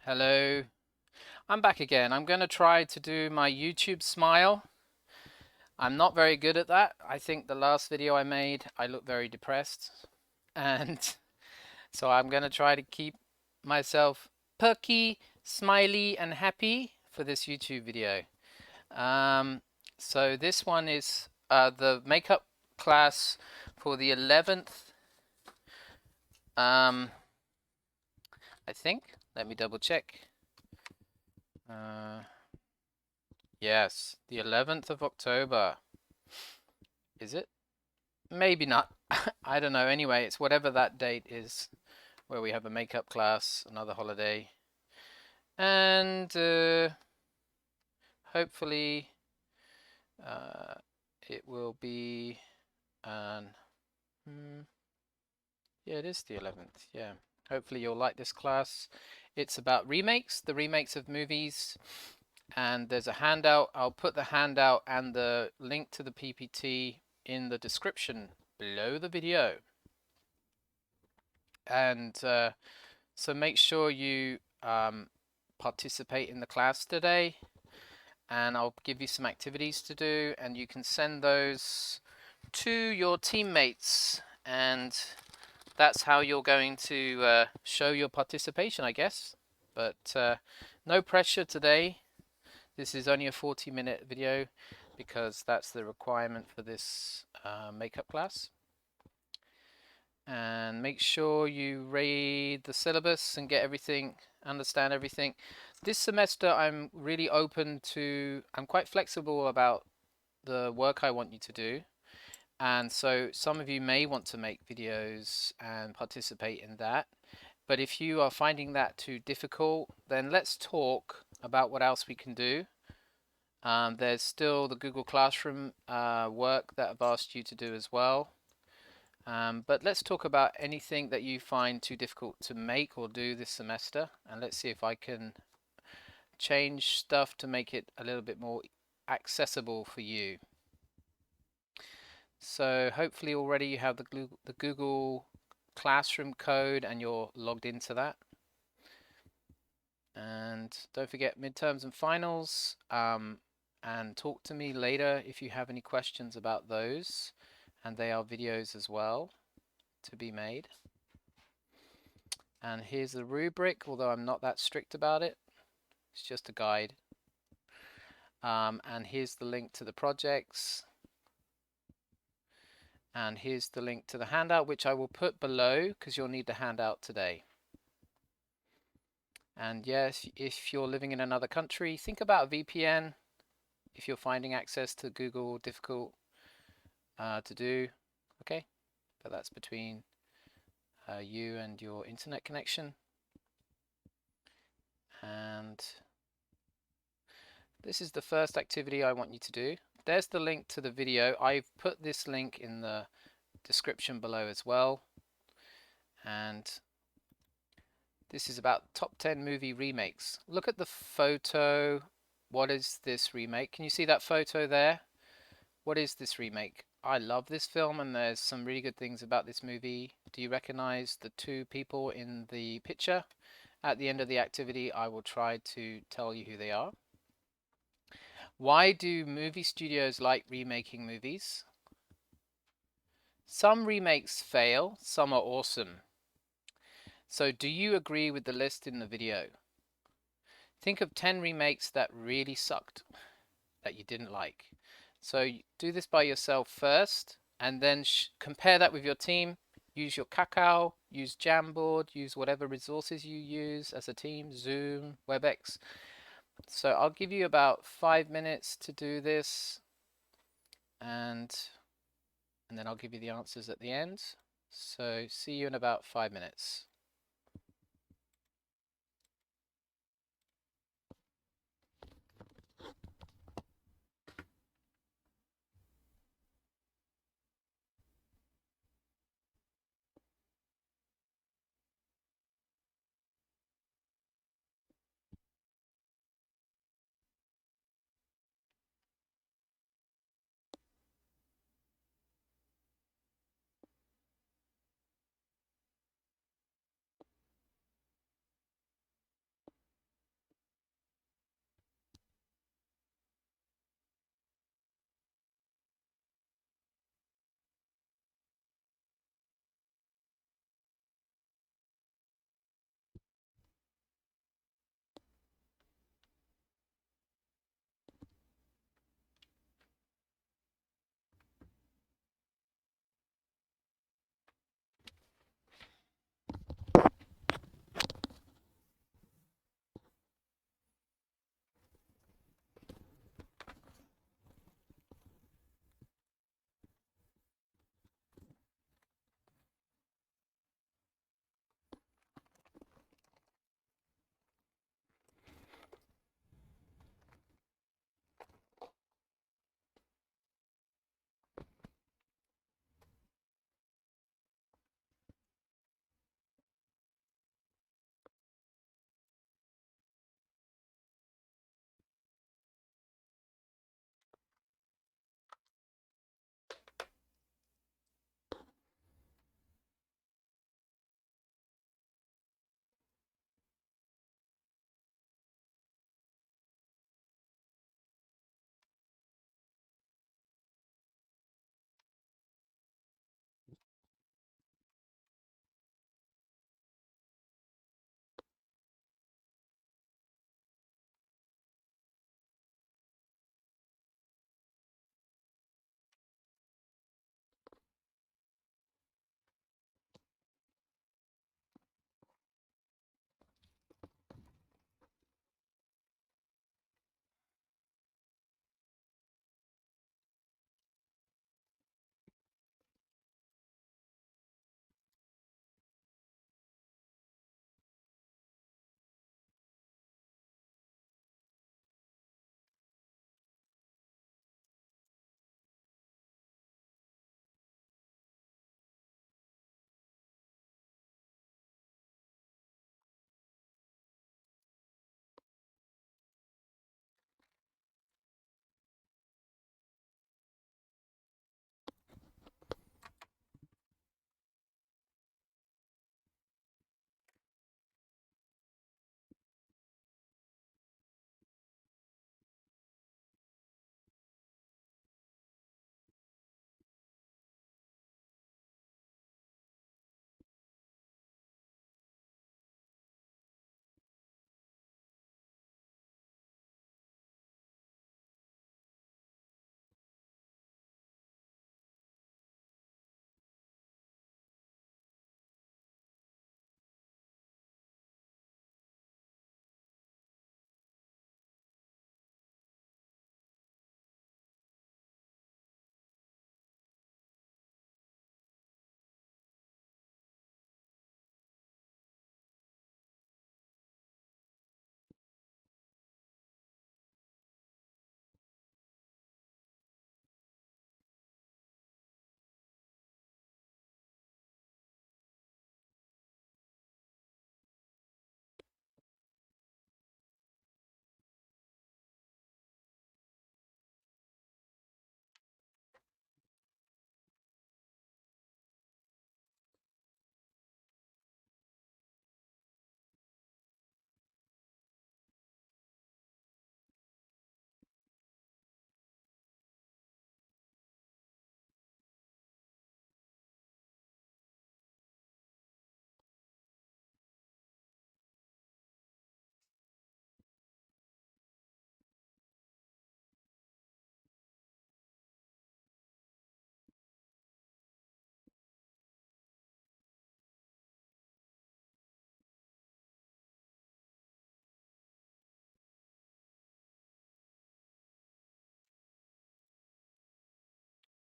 Hello, I'm back again. I'm going to try to do my YouTube smile. I'm not very good at that. I think the last video I made, I looked very depressed. And so I'm going to try to keep myself perky, smiley, and happy for this YouTube video. Um, so this one is the makeup class for the 11th, I think. Let me double check. Yes, the 11th of October. Is it? Maybe not. I don't know. Anyway, it's whatever that date is where we have a makeup class, another holiday. And hopefully uh, it will be an... yeah, it is the 11th. Yeah. Hopefully you'll like this class. It's about remakes, the remakes of movies. And there's a handout. I'll put the handout and the link to the PPT in the description below the video. And so make sure you participate in the class today, and I'll give you some activities to do, and you can send those to your teammates, and that's how you're going to show your participation, I guess. But no pressure today. This is only a 40-minute video because that's the requirement for this makeup class. And make sure you read the syllabus and get everything, understand everything. This semester I'm really open to, I'm quite flexible about the work I want you to do. And so some of you may want to make videos and participate in that. But if you are finding that too difficult, then let's talk about what else we can do. There's still the Google Classroom work that I've asked you to do as well. But let's talk about anything that you find too difficult to make or do this semester, and let's see if I can change stuff to make it a little bit more accessible for you. So hopefully already you have the Google Classroom code and you're logged into that. And don't forget midterms and finals, and talk to me later if you have any questions about those, and they are videos as well to be made. And here's the rubric, although I'm not that strict about it. It's just a guide. And here's the link to the projects. And here's the link to the handout, which I will put below because you'll need the handout today. And yes, if you're living in another country, think about VPN. If you're finding access to Google difficult to do, okay? But that's between you and your internet connection. And this is the first activity I want you to do. There's the link to the video. I've put this link in the description below as well. And this is about top 10 movie remakes. Look at the photo. What is this remake? Can you see that photo there? What is this remake? I love this film and there's some really good things about this movie. Do you recognize the two people in the picture? At the end of the activity, I will try to tell you who they are. Why do movie studios like remaking movies? Some remakes fail, some are awesome. So do you agree with the list in the video? Think of 10 remakes that really sucked, that you didn't like. So do this by yourself first, and then compare that with your team. Use your Kakao, use Jamboard, use whatever resources you use as a team, Zoom, WebEx. So I'll give you about 5 minutes to do this, and then I'll give you the answers at the end. So see you in about 5 minutes.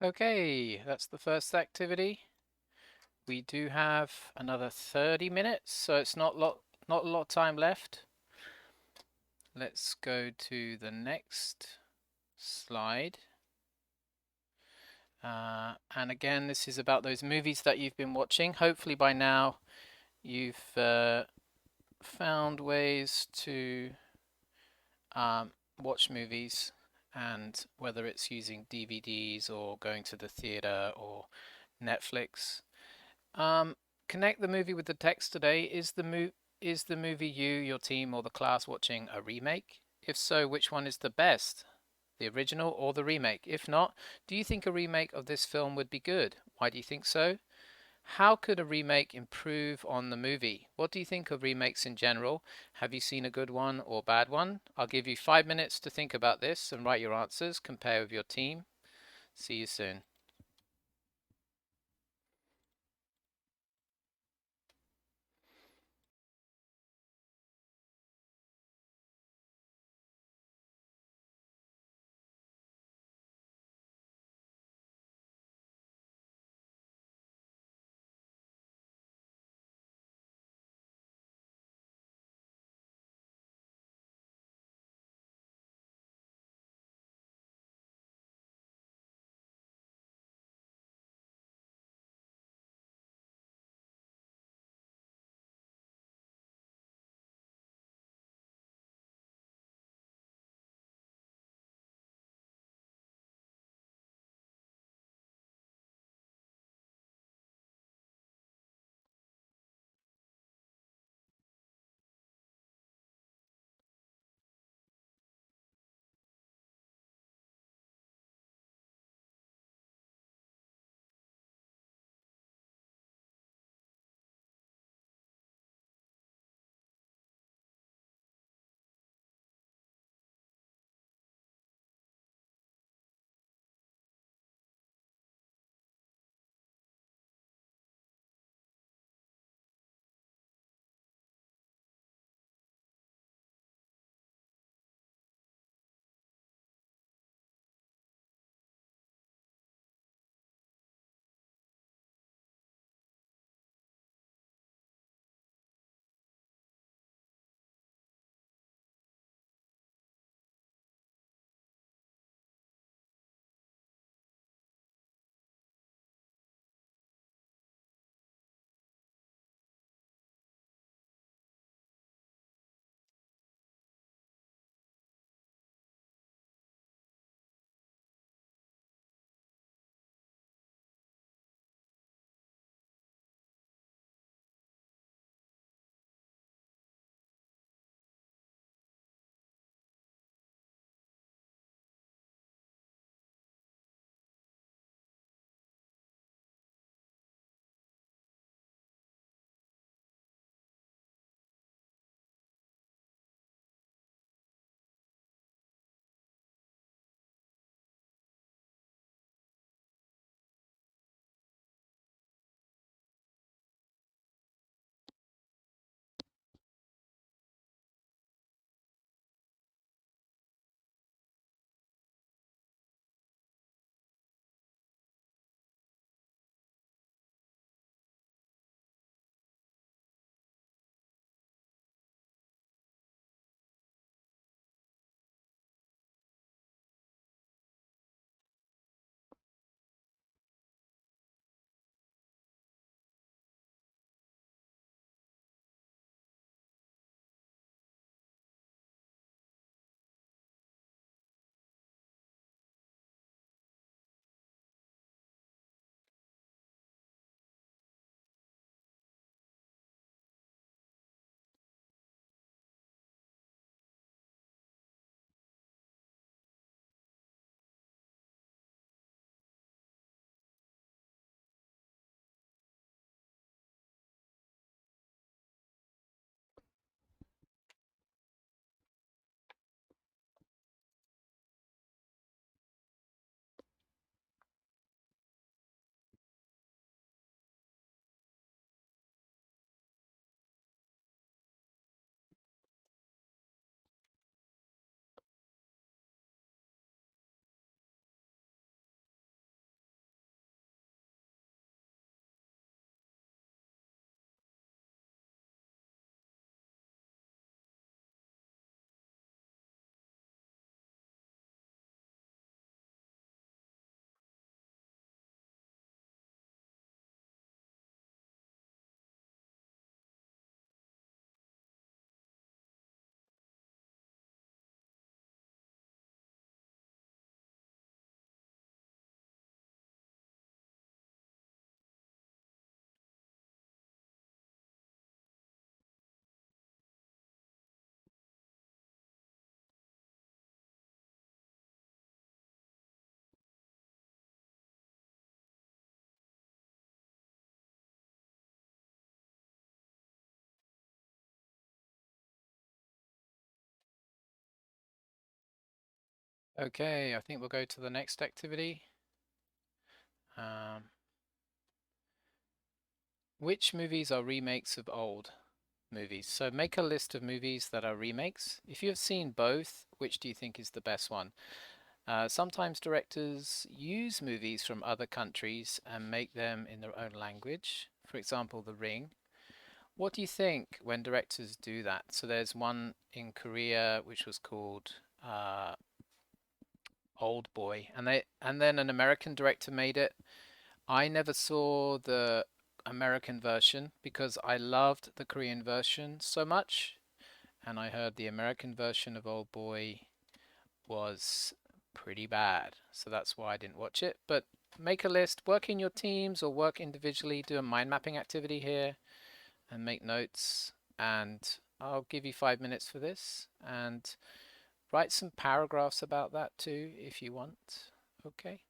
Okay, that's the first activity. We do have another 30 minutes, so it's not a lot of time left. Let's go to the next slide. And again, this is about those movies that you've been watching. Hopefully by now you've found ways to watch movies, and whether it's using DVDs or going to the theater or Netflix. Um, Connect the movie with the text today. Is the movie you, your team, or the class watching a remake? If so, which one is the best? The original or the remake? If not, do you think a remake of this film would be good? Why do you think so? How could a remake improve on the movie? What do you think of remakes in general? Have you seen a good one or bad one? I'll give you 5 minutes to think about this and write your answers. Compare with your team. See you soon. Okay, I think we'll go to the next activity. Um, which movies are remakes of old movies? So make a list of movies that are remakes. If you have seen both, which do you think is the best one? Sometimes directors use movies from other countries and make them in their own language. For example, The Ring. What do you think when directors do that? So there's one in Korea which was called Old Boy, and then an American director made it. I never saw the American version because I loved the Korean version so much, and I heard the American version of Old Boy was pretty bad, so that's why I didn't watch it. But make a list, work in your teams or work individually, do a mind mapping activity here and make notes. And I'll give you 5 minutes for this and write some paragraphs about that too if you want. Okay.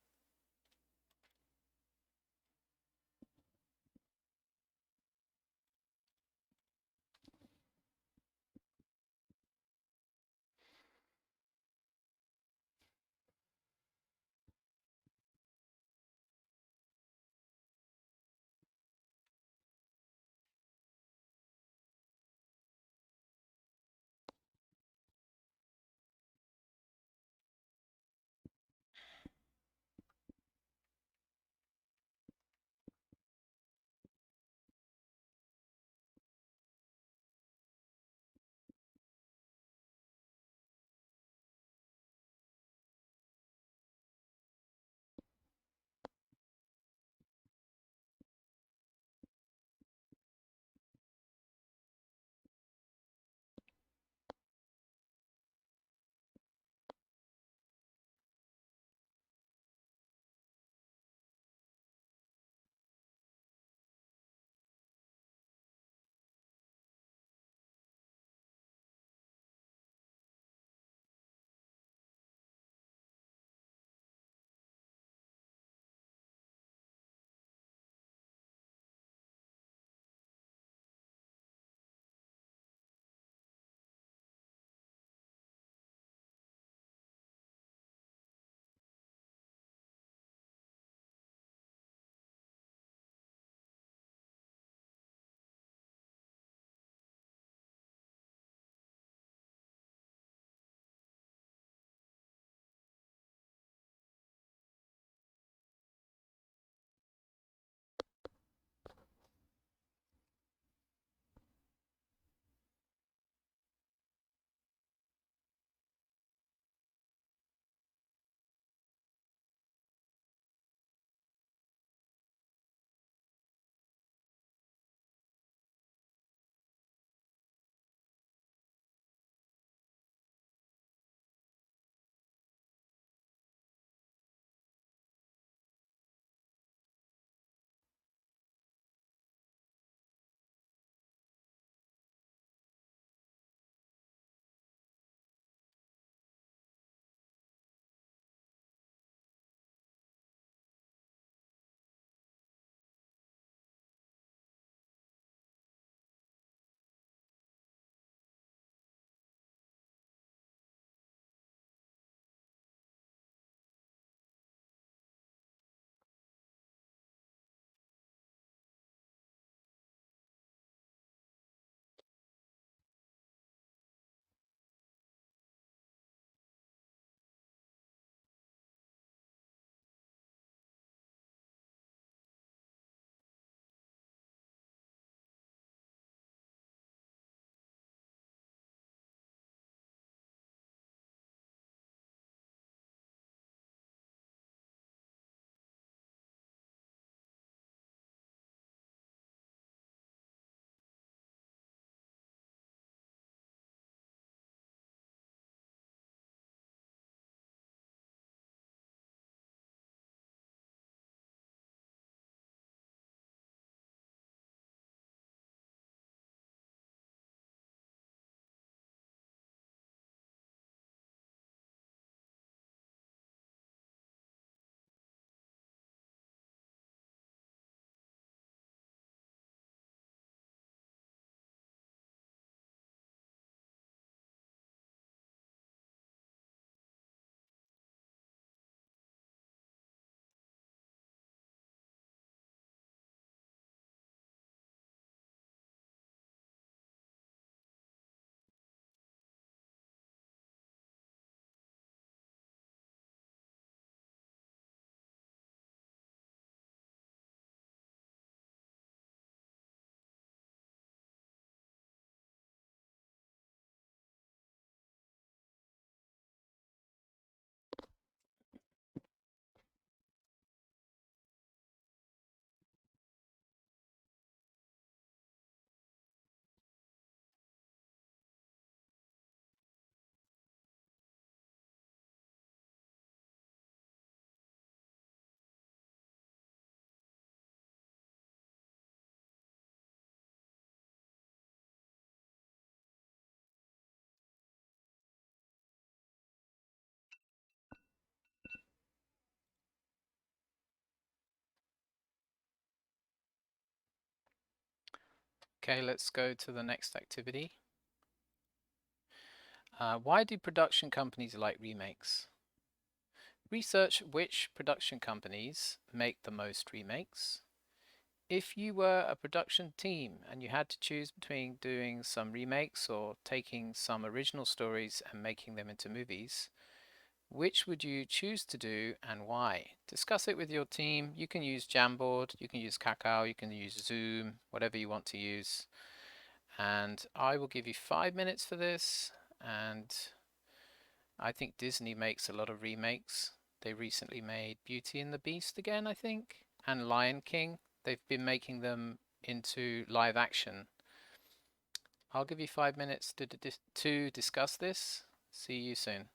Okay, let's go to the next activity. Why do production companies like remakes? Research which production companies make the most remakes. If you were a production team and you had to choose between doing some remakes or taking some original stories and making them into movies, which would you choose to do and why? Discuss it with your team. You can use Jamboard, you can use Kakao, you can use Zoom, whatever you want to use. And I will give you 5 minutes for this. And I think Disney makes a lot of remakes. They recently made Beauty and the Beast again, I think, and Lion King. They've been making them into live action. I'll give you 5 minutes to discuss this. See you soon.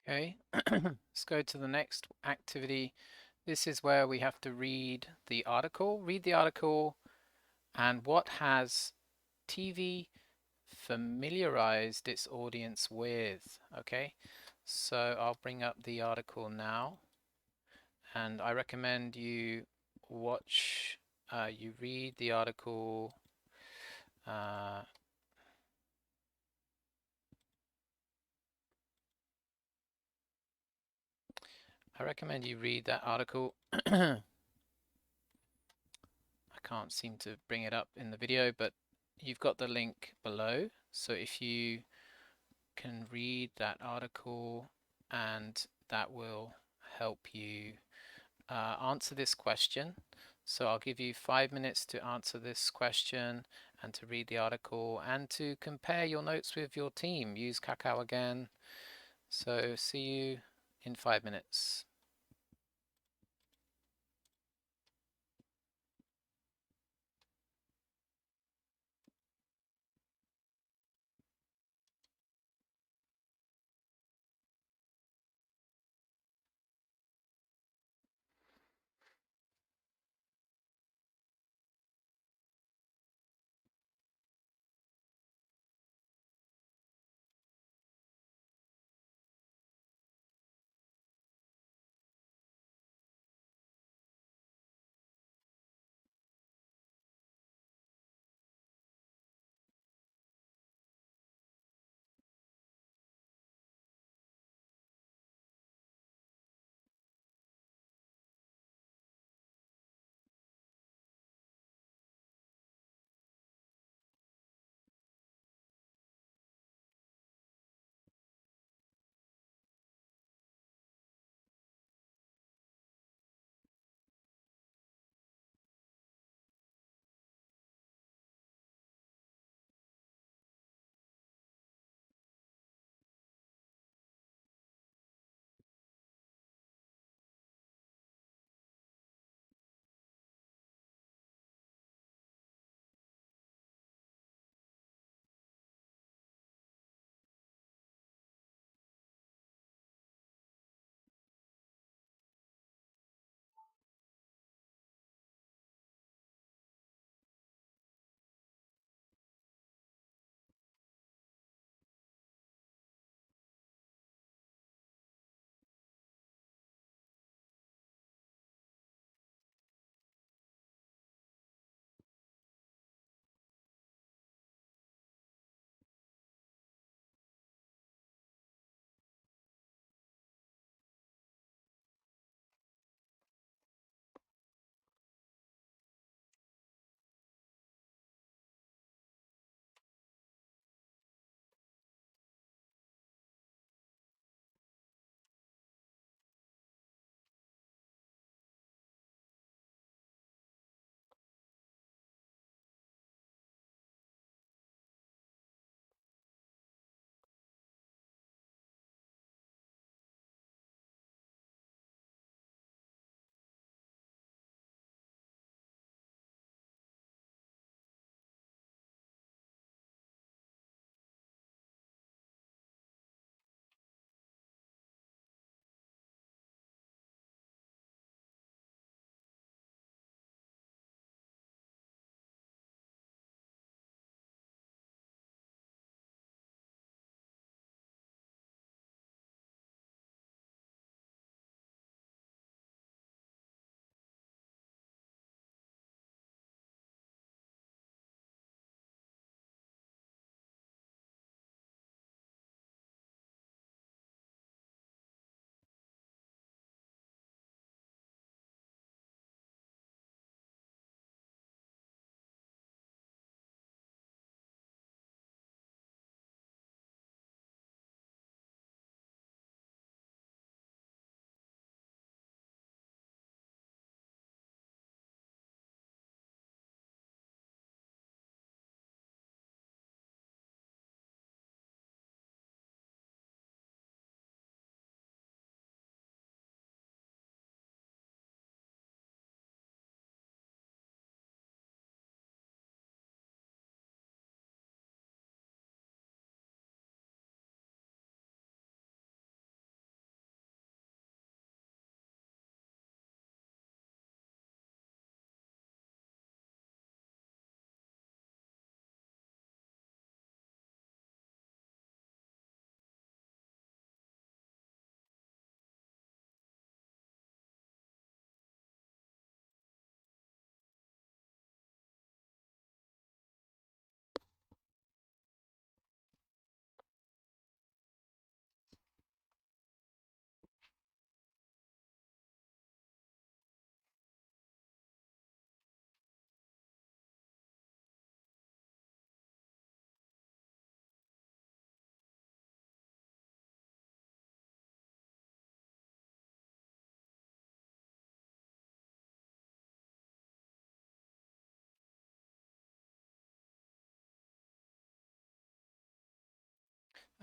Okay, let's go to the next activity. This is where we have to read the article. Read the article and what has TV familiarized its audience with. Okay, so I'll bring up the article now, and I recommend you watch, you read the article. Uh, I recommend you read that article. I can't seem to bring it up in the video, but you've got the link below. So if you can read that article, and that will help you answer this question. So I'll give you 5 minutes to answer this question and to read the article and to compare your notes with your team. Use Kakao again. So see you in 5 minutes.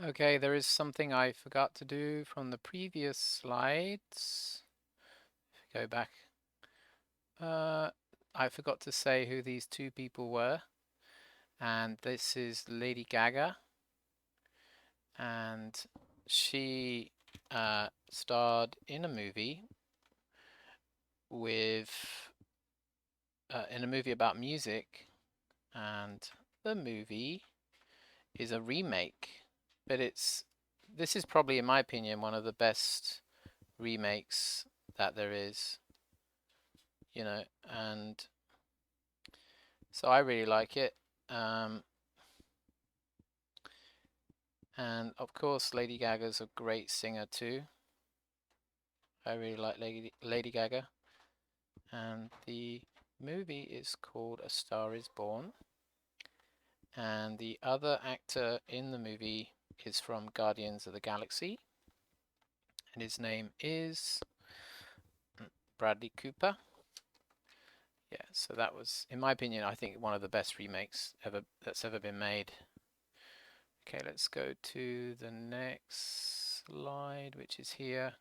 Okay, there is something I forgot to do from the previous slides. Go back. Uh, I forgot to say who these two people were, and this is Lady Gaga, and she starred in a movie with in a movie about music, and the movie is a remake, but this is probably, in my opinion, one of the best remakes that there is, you know, and so I really like it. Um, and of course, Lady Gaga's a great singer too. I really like Lady Gaga, and the movie is called A Star Is Born. And the other actor in the movie is from Guardians of the Galaxy, and his name is Bradley Cooper. Yeah, so that was, in my opinion, I think one of the best remakes that's ever been made. Okay, let's go to the next slide, which is here.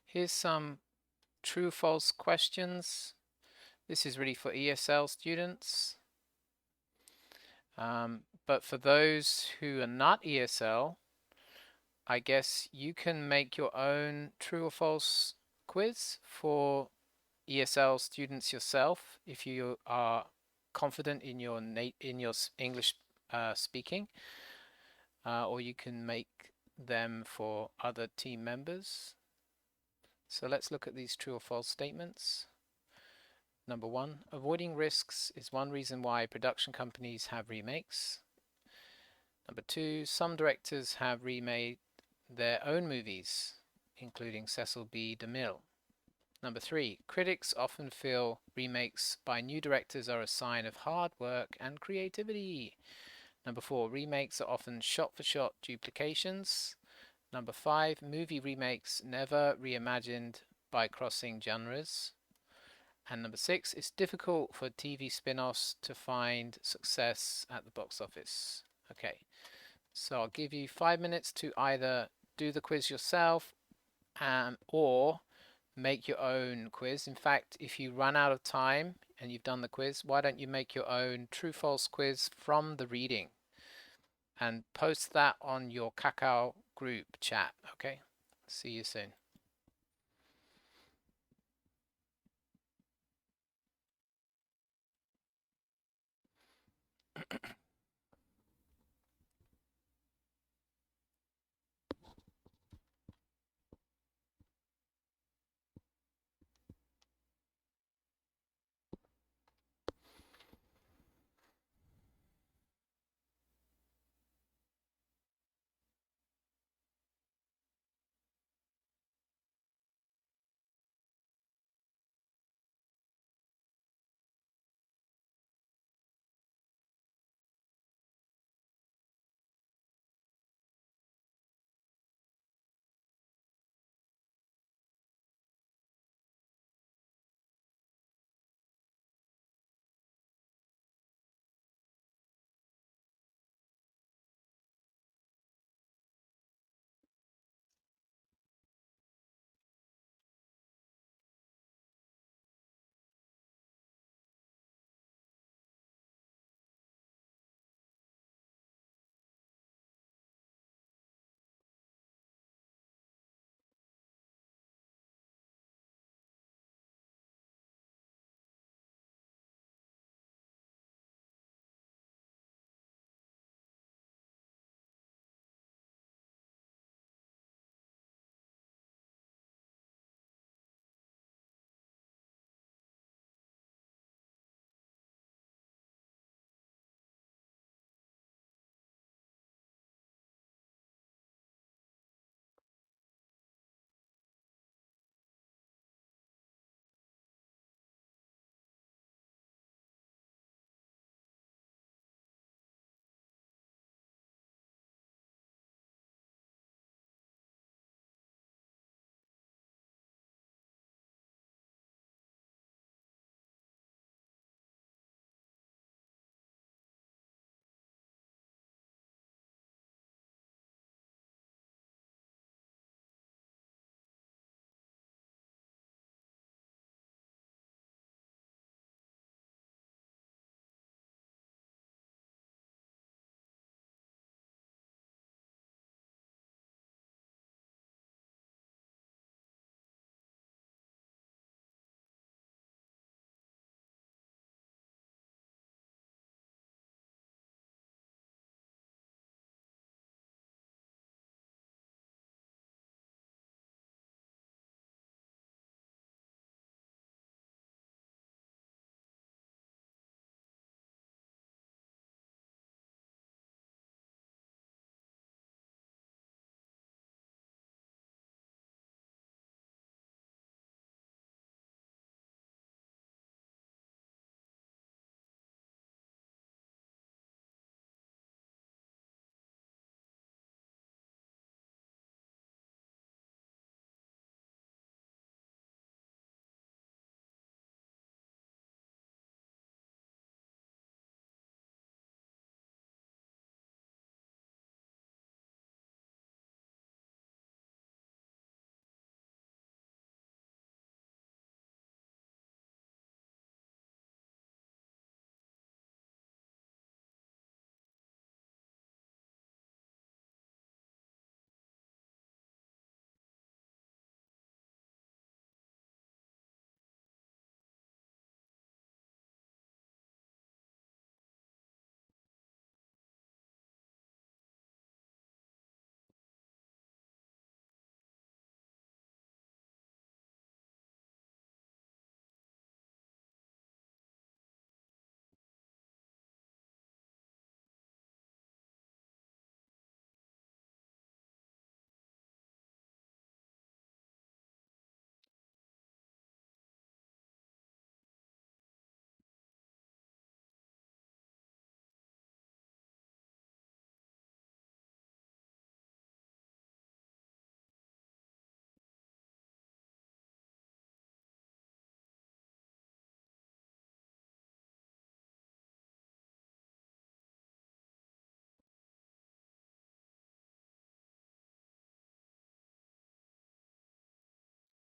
Here's some true/false questions. This is really for ESL students. But for those who are not ESL, I guess you can make your own true or false quiz for ESL students yourself if you are confident in your English speaking, or you can make them for other team members. So let's look at these true or false statements. Number one, avoiding risks is one reason why production companies have remakes. Number two, some directors have remade their own movies, including Cecil B. DeMille. Number three, critics often feel remakes by new directors are a sign of hard work and creativity. Number four, remakes are often shot-for-shot duplications. Number five, movie remakes never reimagined by crossing genres. And number six, it's difficult for TV spin-offs to find success at the box office. Okay, so I'll give you 5 minutes to either do the quiz yourself or make your own quiz. In fact, if you run out of time and you've done the quiz, why don't you make your own true-false quiz from the reading and post that on your Kakao group chat, okay? See you soon.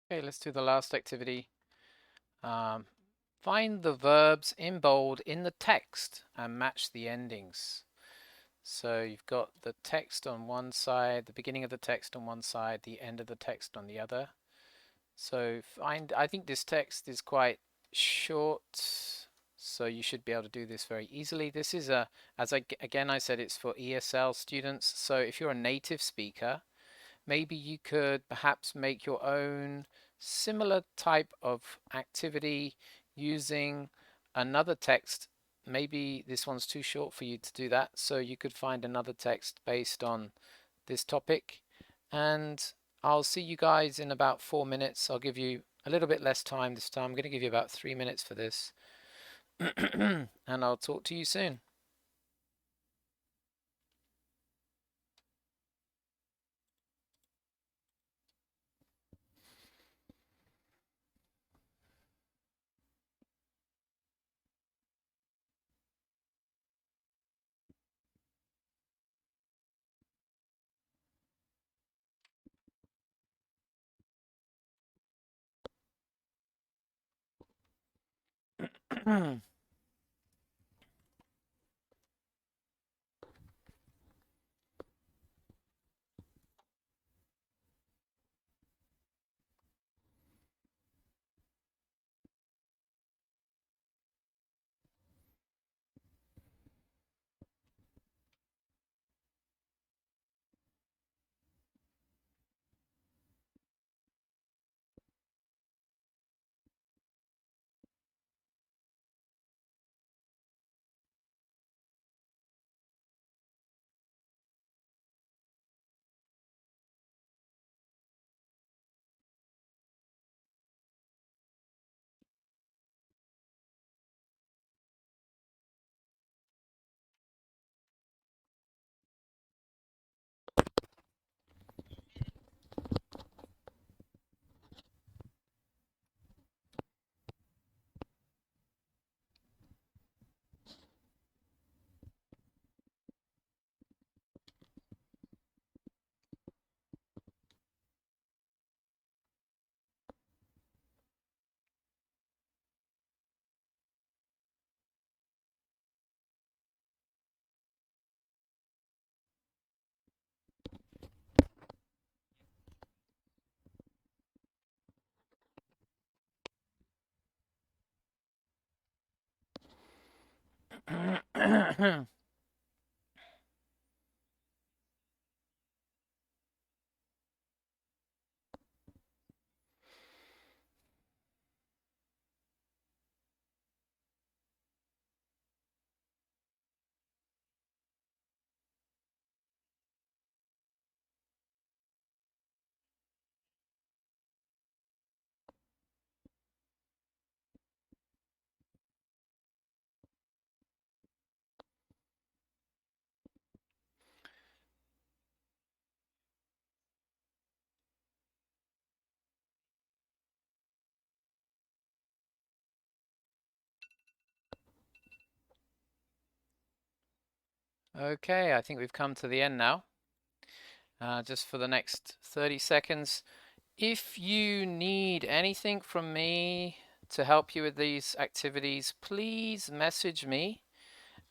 Okay, let's do the last activity. Find the verbs in bold in the text and match the endings. So you've got the text on one side, the beginning of the text on one side, the end of the text on the other. So I think this text is quite short, so you should be able to do this very easily. This is again I said, it's for ESL students. So if you're a native speaker, maybe you could perhaps make your own similar type of activity using another text. Maybe this one's too short for you to do that, so you could find another text based on this topic. And I'll see you guys in about 4 minutes. I'll give you a little bit less time this time. I'm going to give you about 3 minutes for this. And I'll talk to you soon. Okay, I think we've come to the end now. Just for the next 30 seconds. If you need anything from me to help you with these activities, please message me,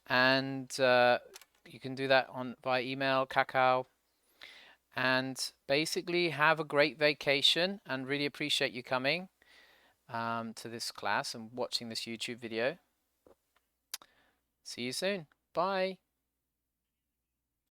and you can do that on by email, Kakao. And basically, have a great vacation, and really appreciate you coming to this class and watching this YouTube video. See you soon. Bye.